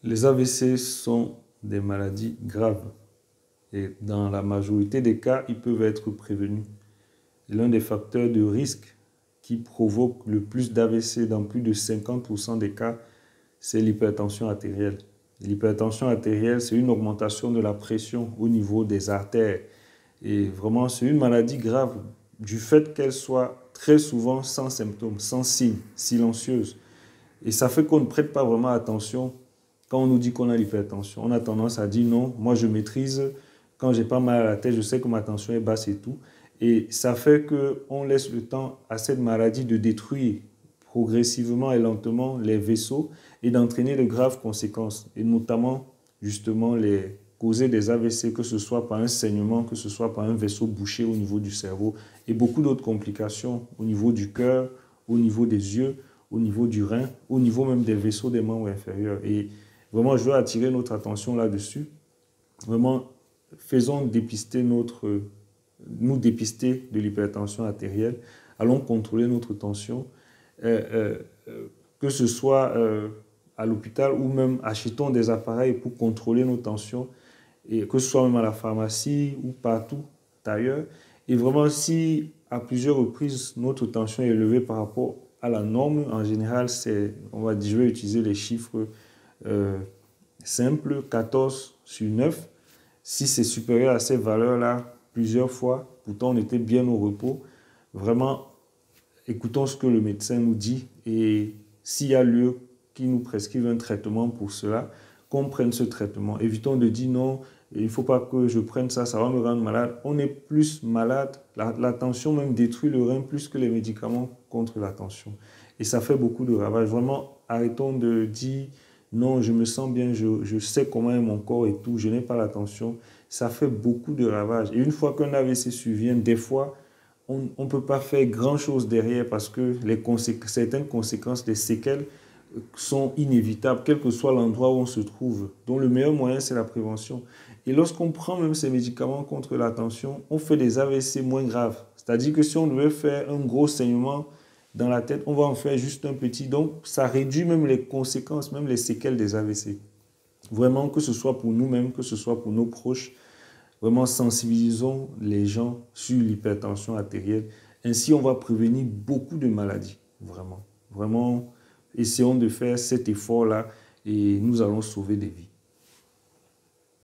Les AVC sont des maladies graves et dans la majorité des cas, ils peuvent être prévenus. L'un des facteurs de risque qui provoque le plus d'AVC dans plus de 50% des cas, c'est l'hypertension artérielle. L'hypertension artérielle, c'est une augmentation de la pression au niveau des artères. Et vraiment, c'est une maladie grave du fait qu'elle soit très souvent sans symptômes, sans signes, silencieuse. Et ça fait qu'on ne prête pas vraiment attention quand on nous dit qu'on a l'hypertension. On a tendance à dire non, moi je maîtrise, quand j'ai pas mal à la tête, je sais que ma tension est basse et tout. Et ça fait qu'on laisse le temps à cette maladie de détruire progressivement et lentement les vaisseaux et d'entraîner de graves conséquences, et notamment justement les causer des AVC, que ce soit par un saignement, que ce soit par un vaisseau bouché au niveau du cerveau, et beaucoup d'autres complications au niveau du cœur, au niveau des yeux, au niveau du rein, au niveau même des vaisseaux des membres inférieurs. Et vraiment, je veux attirer notre attention là-dessus. Vraiment, faisons dépister nous dépister de l'hypertension artérielle. Allons contrôler notre tension, que ce soit à l'hôpital ou même achetons des appareils pour contrôler nos tensions, et que ce soit même à la pharmacie ou partout ailleurs. Et vraiment, si à plusieurs reprises notre tension est élevée par rapport à la norme, en général, je vais utiliser les chiffres simples, 14/9. Si c'est supérieur à ces valeurs-là plusieurs fois, pourtant on était bien au repos, vraiment, écoutons ce que le médecin nous dit, et s'il y a lieu qu'il nous prescrive un traitement pour cela, qu'on prenne ce traitement. Évitons de dire non, il ne faut pas que je prenne ça, ça va me rendre malade. On est plus malade, la tension même détruit le rein plus que les médicaments contre la tension. Et ça fait beaucoup de ravages. Vraiment, arrêtons de dire non, je me sens bien, je sais comment est mon corps et tout, je n'ai pas la tension. Ça fait beaucoup de ravages. Et une fois qu'un AVC survient, des fois, on ne peut pas faire grand-chose derrière parce que certaines conséquences, les séquelles sont inévitables, quel que soit l'endroit où on se trouve. Donc le meilleur moyen, c'est la prévention. Et lorsqu'on prend même ces médicaments contre la tension, on fait des AVC moins graves. C'est-à-dire que si on devait faire un gros saignement dans la tête, on va en faire juste un petit. Donc ça réduit même les conséquences, même les séquelles des AVC. Vraiment, que ce soit pour nous-mêmes, que ce soit pour nos proches, vraiment sensibilisons les gens sur l'hypertension artérielle. Ainsi, on va prévenir beaucoup de maladies. Vraiment, vraiment, essayons de faire cet effort-là et nous allons sauver des vies.